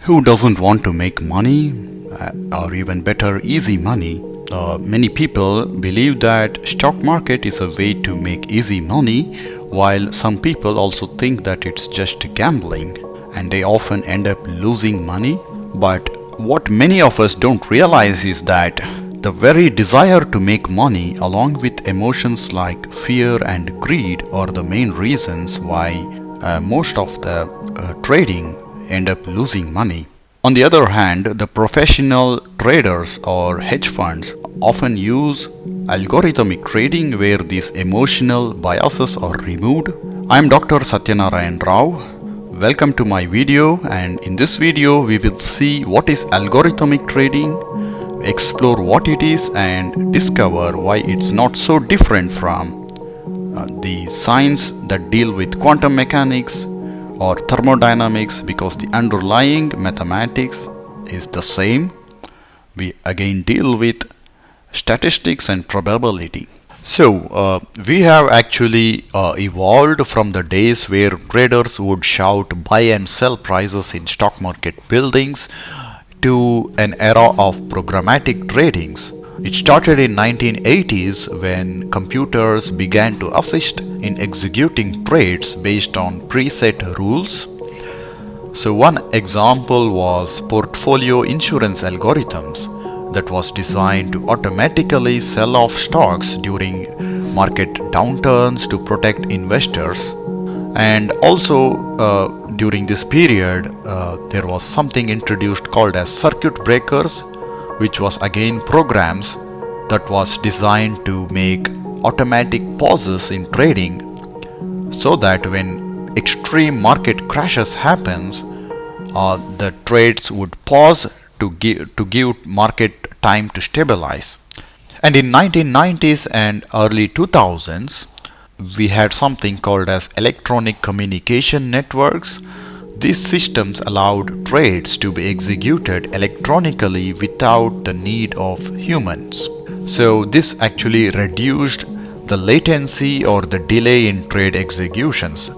Who doesn't want to make money, or even better, easy money? Many people believe that stock market is a way to make easy money, while some people also think that it's just gambling, and they often end up losing money. But what many of us don't realize is that the very desire to make money, along with emotions like fear and greed, are the main reasons why most of the trading end up losing money. On the other hand, the professional traders or hedge funds often use algorithmic trading where these emotional biases are removed. I am Dr. Satyanarayan Rao. Welcome to my video, and in this video we will see what is algorithmic trading, explore what it is, and discover why it's not so different from the science that deal with quantum mechanics or thermodynamics, because the underlying mathematics is the same. We again deal with statistics and probability. So we have actually evolved from the days where traders would shout buy and sell prices in stock market buildings to an era of programmatic tradings. It started in 1980s when computers began to assist in executing trades based on preset rules. So one example was portfolio insurance algorithms that was designed to automatically sell off stocks during market downturns to protect investors. And also during this period there was something introduced called as circuit breakers, which was again programs that was designed to make automatic pauses in trading, so that when extreme market crashes happens, the trades would pause to give market time to stabilize. And in 1990s and early 2000s, we had something called as electronic communication networks. These systems allowed trades to be executed electronically without the need of humans. So this actually reduced the latency or the delay in trade executions.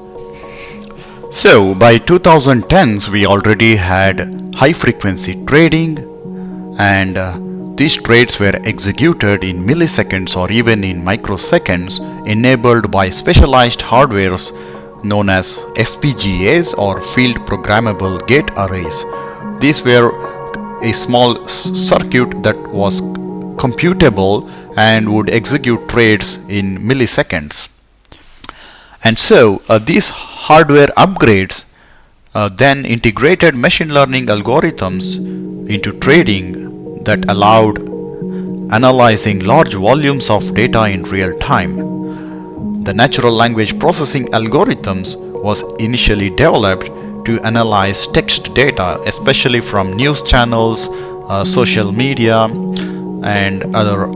So by 2010s we already had high frequency trading, and these trades were executed in milliseconds or even in microseconds, enabled by specialized hardwares known as FPGAs or field programmable gate arrays. These were a small circuit that was computable and would execute trades in milliseconds. And so these hardware upgrades then integrated machine learning algorithms into trading that allowed analyzing large volumes of data in real time. The natural language processing algorithms was initially developed to analyze text data, especially from news channels, social media, and other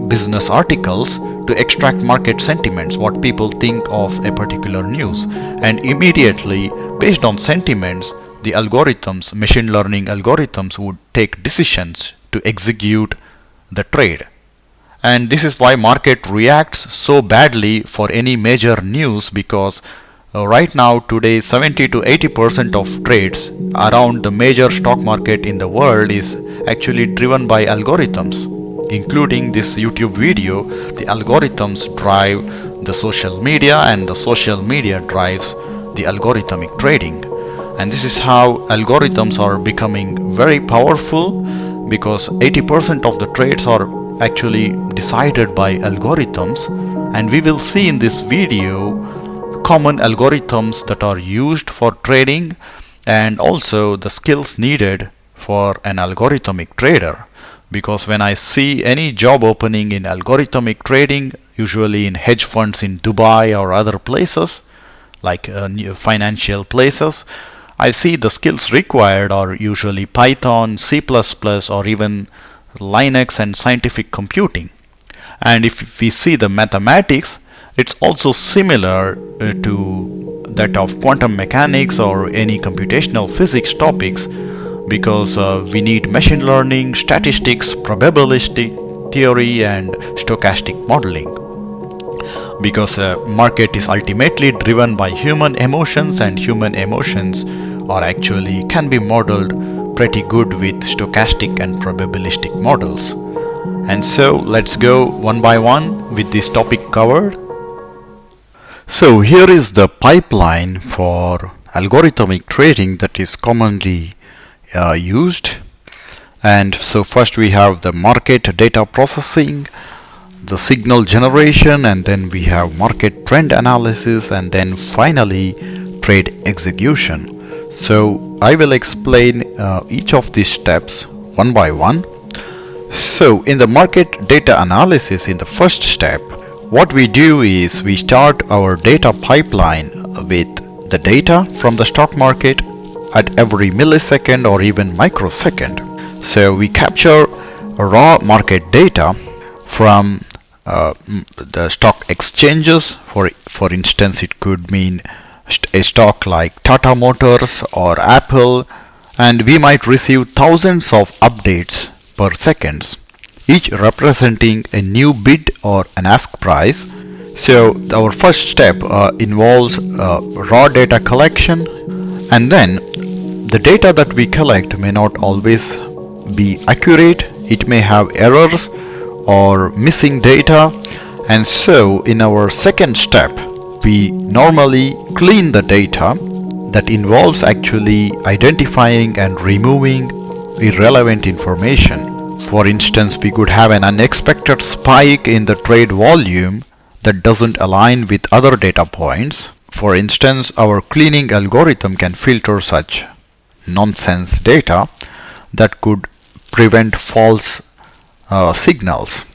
business articles, to extract market sentiments, what people think of a particular news. And immediately, based on sentiments, the algorithms, machine learning algorithms, would take decisions to execute the trade. And this is why market reacts so badly for any major news, because right now today 70 to 80% of trades around the major stock market in the world is actually driven by algorithms. Including this YouTube video, the algorithms drive the social media, and the social media drives the algorithmic trading. And this is how algorithms are becoming very powerful, because 80% of the trades are actually decided by algorithms. And we will see in this video common algorithms that are used for trading, and also the skills needed for an algorithmic trader. Because when I see any job opening in algorithmic trading, usually in hedge funds in Dubai or other places like financial places, I see the skills required are usually Python, C++, or even Linux and scientific computing. And if we see the mathematics, it's also similar to that of quantum mechanics or any computational physics topics, because we need machine learning, statistics, probabilistic theory, and stochastic modeling. Because market is ultimately driven by human emotions, and human emotions are actually can be modeled pretty good with stochastic and probabilistic models. And so let's go one by one with this topic covered. So here is the pipeline for algorithmic trading that is commonly used. And so first we have the market data processing, the signal generation, and then we have market trend analysis, and then finally trade execution. So I will explain each of these steps one by one. So in the market data analysis, in the first step, what we do is we start our data pipeline with the data from the stock market at every millisecond or even microsecond. So we capture raw market data from the stock exchanges. For instance, it could mean a stock like Tata Motors or Apple, and we might receive thousands of updates per second, each representing a new bid or an ask price. So our first step involves raw data collection, and then the data that we collect may not always be accurate. It may have errors or missing data, and so in our second step we normally clean the data. That involves actually identifying and removing irrelevant information. For instance, we could have an unexpected spike in the trade volume that doesn't align with other data points. For instance, our cleaning algorithm can filter such nonsense data that could prevent false signals.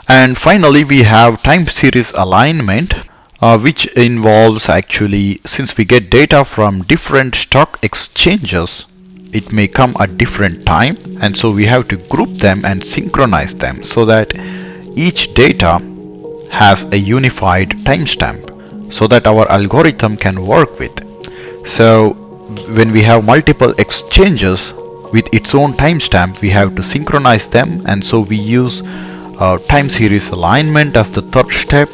And finally, we have time series alignment, which involves actually, since we get data from different stock exchanges, it may come at different time, and so we have to group them and synchronize them so that each data has a unified timestamp so that our algorithm can work with. So when we have multiple exchanges with its own timestamp, we have to synchronize them, and so we use time series alignment as the third step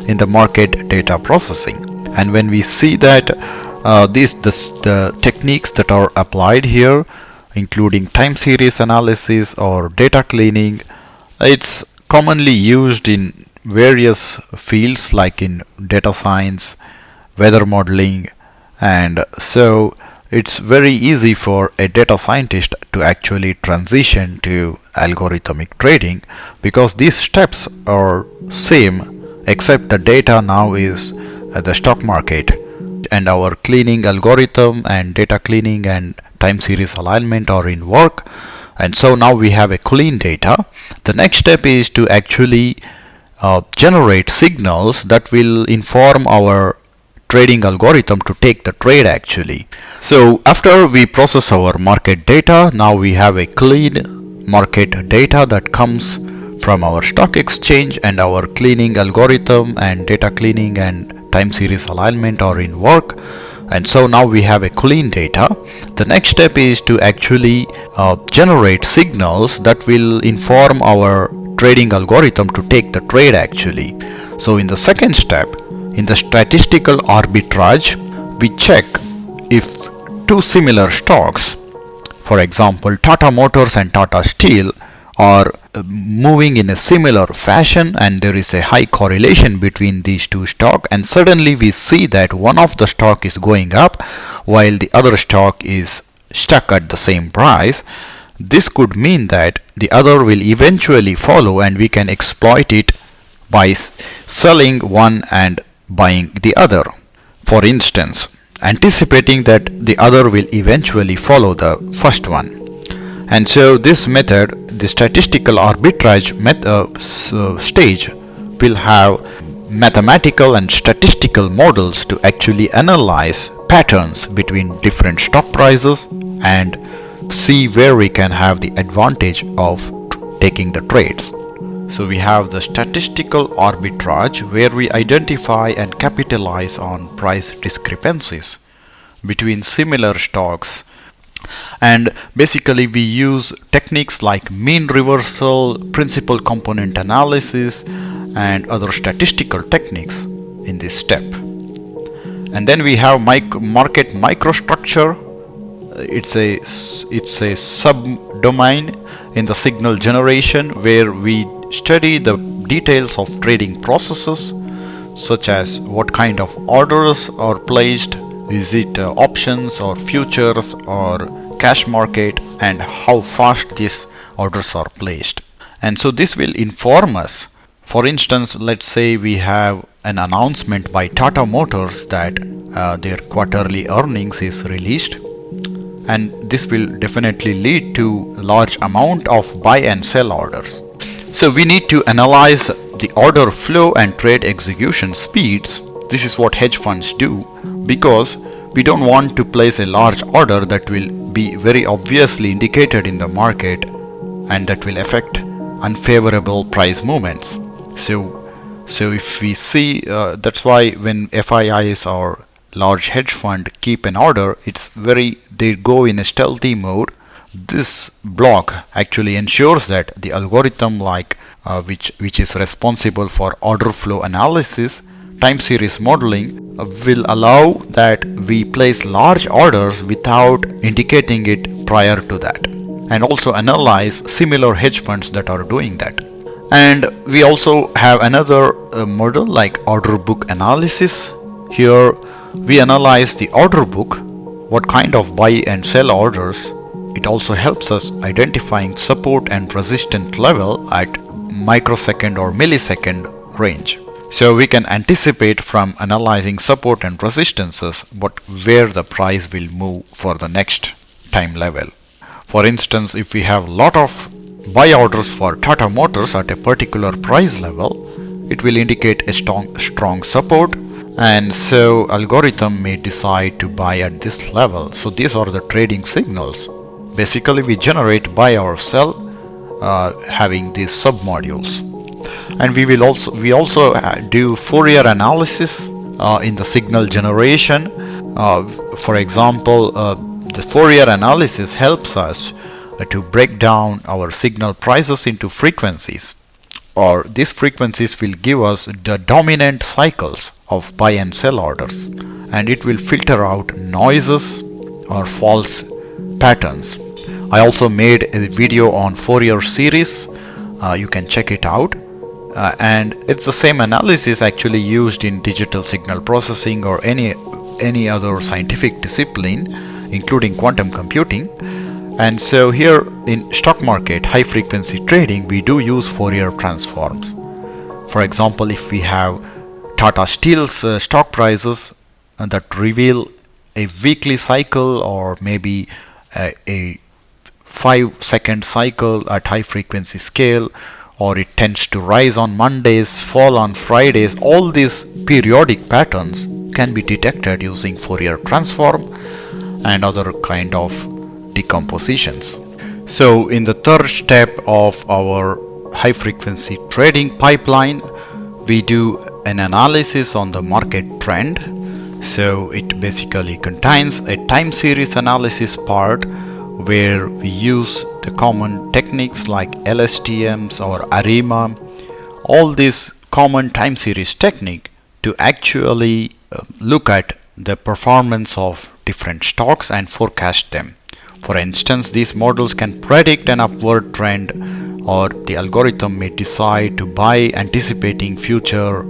in the market data processing. And when we see that the techniques that are applied here, including time series analysis or data cleaning, it's commonly used in various fields like in data science, weather modeling, and so it's very easy for a data scientist to actually transition to algorithmic trading because these steps are same, except the data now is the stock market, and our cleaning algorithm and data cleaning and time series alignment are in work. And so now we have a clean data. The next step is to actually generate signals that will inform our trading algorithm to take the trade actually. So after we process our market data, now we have a clean market data that comes from our stock exchange, and our cleaning algorithm and data cleaning and time series alignment are in work. And so now we have a clean data. The next step is to actually generate signals that will inform our trading algorithm to take the trade actually. So in the second step, in the statistical arbitrage, we check if two similar stocks, for example Tata Motors and Tata Steel, are moving in a similar fashion and there is a high correlation between these two stocks, and suddenly we see that one of the stock is going up while the other stock is stuck at the same price. This could mean that the other will eventually follow, and we can exploit it by selling one and buying the other. For instance, anticipating that the other will eventually follow the first one. And so this method, the statistical arbitrage stage, will have mathematical and statistical models to actually analyze patterns between different stock prices and see where we can have the advantage of taking the trades. So we have the statistical arbitrage where we identify and capitalize on price discrepancies between similar stocks, and basically we use techniques like mean reversal, principal component analysis, and other statistical techniques in this step. And then we have market microstructure, it's a subdomain in the signal generation where we study the details of trading processes, such as what kind of orders are placed, is it options or futures or cash market, and how fast these orders are placed. And so this will inform us. For instance, let's say we have an announcement by Tata Motors that their quarterly earnings is released, and this will definitely lead to large amount of buy and sell orders. So we need to analyze the order flow and trade execution speeds. This is what hedge funds do, because we don't want to place a large order that will be very obviously indicated in the market and that will affect unfavorable price movements. So if we see, that's why when FIIs or large hedge fund keep an order, they go in a stealthy mode. This block actually ensures that the algorithm which is responsible for order flow analysis, time series modeling, will allow that we place large orders without indicating it prior to that, and also analyze similar hedge funds that are doing that. And we also have another model like order book analysis. Here we analyze the order book, what kind of buy and sell orders. It also helps us identifying support and resistance level at microsecond or millisecond range. So we can anticipate from analyzing support and resistances where the price will move for the next time level. For instance, if we have lot of buy orders for Tata Motors at a particular price level, it will indicate a strong support, and so algorithm may decide to buy at this level. So these are the trading signals. Basically we generate buy or sell having these submodules. And we also do Fourier analysis in the signal generation. For example, the Fourier analysis helps us to break down our signal prices into frequencies, or these frequencies will give us the dominant cycles of buy and sell orders, and it will filter out noises or false patterns. I also made a video on Fourier series. You can check it out. And it's the same analysis actually used in digital signal processing or any other scientific discipline, including quantum computing. And so here in stock market high frequency trading, we do use Fourier transforms. For example, if we have Tata Steel's stock prices that reveal a weekly cycle or maybe a 5-second cycle at high frequency scale, or it tends to rise on Mondays, fall on Fridays, all these periodic patterns can be detected using Fourier transform and other kind of decompositions. So in the third step of our high frequency trading pipeline, we do an analysis on the market trend. So it basically contains a time series analysis part where we use the common techniques like LSTMs or ARIMA, all these common time series technique to actually look at the performance of different stocks and forecast them. For instance, these models can predict an upward trend, or the algorithm may decide to buy anticipating future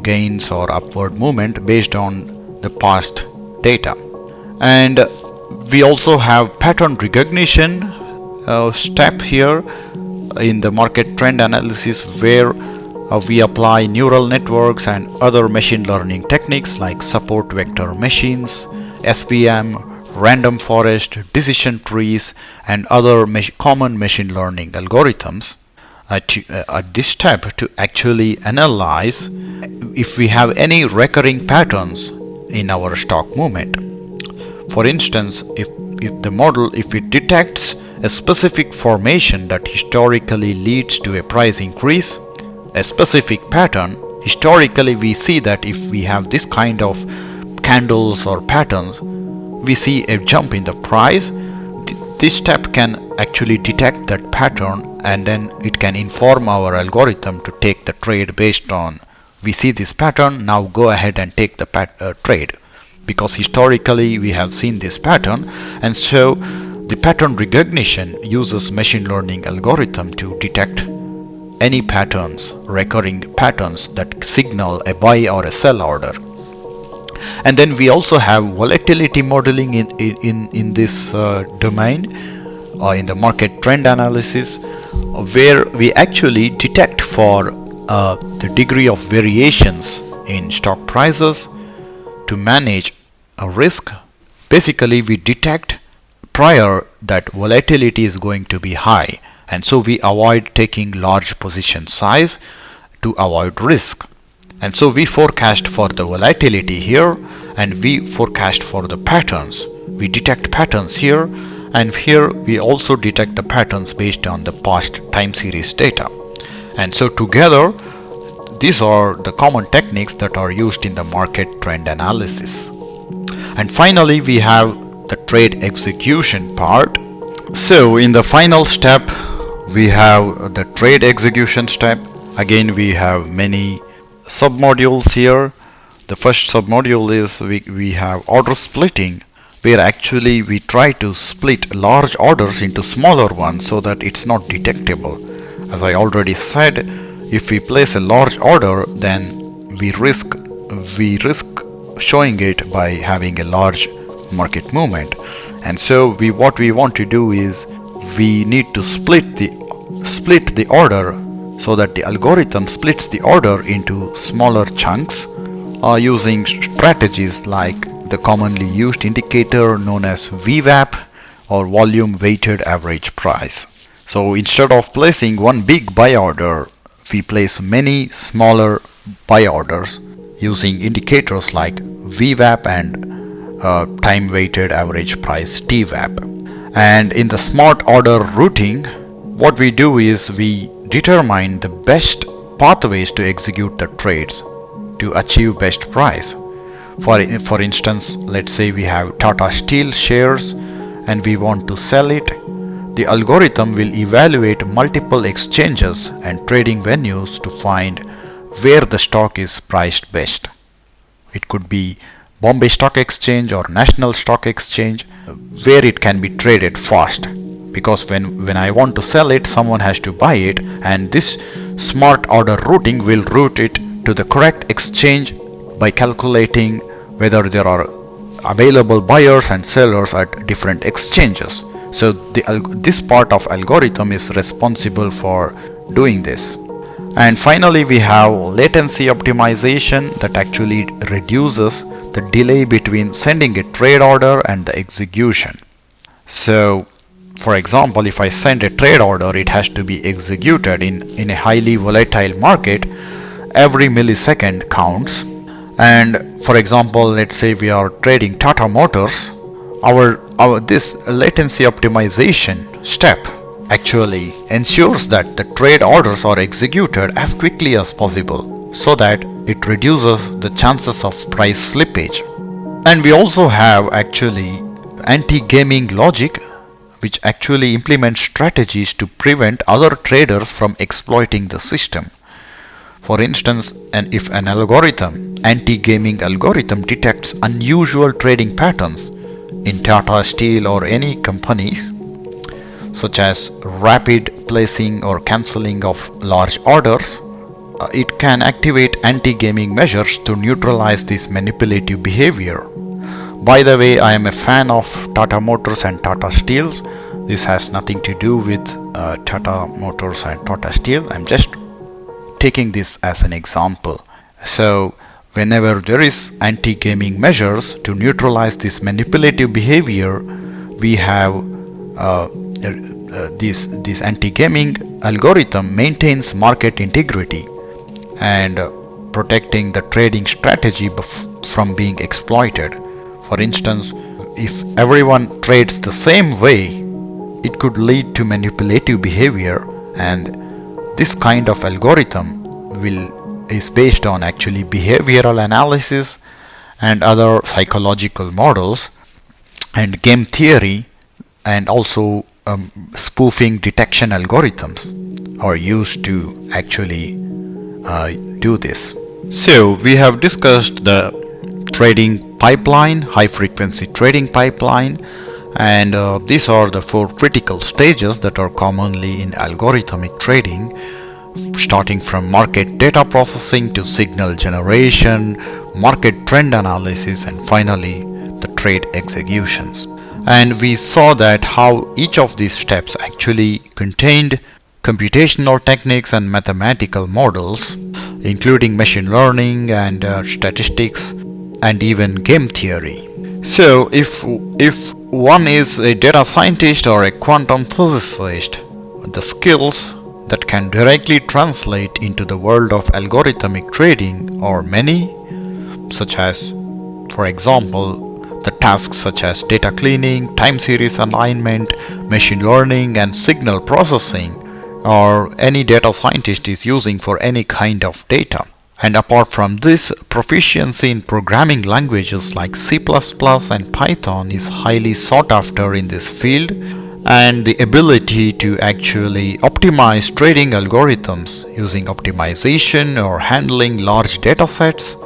gains or upward movement based on the past data. And we also have pattern recognition step here in the market trend analysis, where we apply neural networks and other machine learning techniques like support vector machines, SVM, random forest, decision trees, and other common machine learning algorithms at this step to actually analyze if we have any recurring patterns in our stock movement. For instance, if it detects a specific formation that historically leads to a price increase, a specific pattern, historically we see that if we have this kind of candles or patterns, we see a jump in the price. This step can actually detect that pattern, and then it can inform our algorithm to take the trade based on, we see this pattern, now go ahead and take the trade. because historically we have seen this pattern, and so the pattern recognition uses machine learning algorithm to detect any patterns, recurring patterns that signal a buy or a sell order. And then we also have volatility modeling in this domain, in the market trend analysis, where we actually detect for the degree of variations in stock prices to manage a risk. Basically, we detect prior that volatility is going to be high, and so we avoid taking large position size to avoid risk. And so we forecast for the volatility here, and we forecast for the patterns. We detect patterns here, and here we also detect the patterns based on the past time series data. And so together, these are the common techniques that are used in the market trend analysis. And finally, we have the trade execution part. So in the final step, we have the trade execution step. Again, we have many submodules here. The first submodule is we have order splitting, where actually we try to split large orders into smaller ones so that it's not detectable. As I already said, if we place a large order, then we risk showing it by having a large market movement. And so what we want to do is we need to split the order so that the algorithm splits the order into smaller chunks, using strategies like the commonly used indicator known as VWAP, or volume weighted average price. So instead of placing one big buy order, we place many smaller buy orders using indicators like VWAP and time weighted average price TWAP. And in the smart order routing, what we do is we determine the best pathways to execute the trades to achieve best price. For instance, let's say we have Tata Steel shares and we want to sell it. The algorithm will evaluate multiple exchanges and trading venues to find where the stock is priced best. It could be Bombay Stock Exchange or National Stock Exchange, where it can be traded fast, because when I want to sell it, someone has to buy it, and this smart order routing will route it to the correct exchange by calculating whether there are available buyers and sellers at different exchanges. So this part of algorithm is responsible for doing this. And finally, we have latency optimization that actually reduces the delay between sending a trade order and the execution. So for example, if I send a trade order, it has to be executed in a highly volatile market. Every millisecond counts. And for example, let's say we are trading Tata Motors, this latency optimization step actually ensures that the trade orders are executed as quickly as possible, so that it reduces the chances of price slippage. And we also have actually anti-gaming logic, which actually implements strategies to prevent other traders from exploiting the system. For instance, if an anti-gaming algorithm detects unusual trading patterns in Tata Steel or any companies, such as rapid placing or cancelling of large orders, it can activate anti-gaming measures to neutralize this manipulative behavior. By the way, I am a fan of Tata Motors and Tata Steels. This has nothing to do with Tata Motors and Tata Steel. I'm just taking this as an example. So whenever there is anti-gaming measures to neutralize this manipulative behavior, we have this anti-gaming algorithm maintains market integrity and protecting the trading strategy from being exploited. For instance, if everyone trades the same way, it could lead to manipulative behavior, and this kind of algorithm is based on actually behavioral analysis and other psychological models and game theory, and also spoofing detection algorithms are used to actually do this. So we have discussed the trading pipeline, high frequency trading pipeline, and these are the 4 critical stages that are commonly in algorithmic trading, starting from market data processing to signal generation, market trend analysis, and finally the trade executions. And we saw that how each of these steps actually contained computational techniques and mathematical models, including machine learning and statistics and even game theory. So if one is a data scientist or a quantum physicist, the skills that can directly translate into the world of algorithmic trading are many, such as, for example, the tasks such as data cleaning, time series alignment, machine learning, and signal processing, or any data scientist is using for any kind of data. And apart from this, proficiency in programming languages like C++ and Python is highly sought after in this field, and the ability to actually optimize trading algorithms using optimization or handling large data sets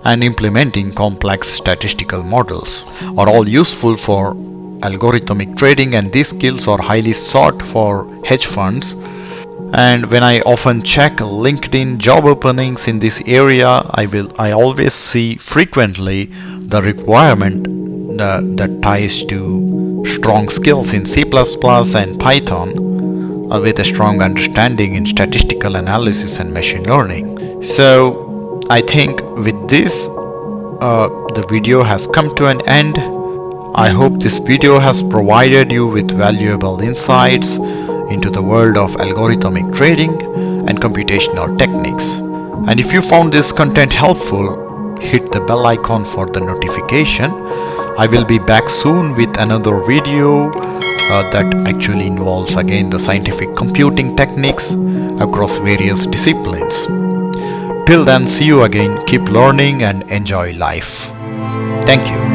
and implementing complex statistical models are all useful for algorithmic trading, and these skills are highly sought for hedge funds. And when I often check LinkedIn job openings in this area, I always see frequently the requirement that ties to strong skills in C++ and Python with a strong understanding in statistical analysis and machine learning. So I think with this the video has come to an end. I hope this video has provided you with valuable insights into the world of algorithmic trading and computational techniques. And if you found this content helpful, hit the bell icon for the notification. I will be back soon with another video that actually involves again the scientific computing techniques across various disciplines. Till then, see you again, keep learning and enjoy life. Thank you.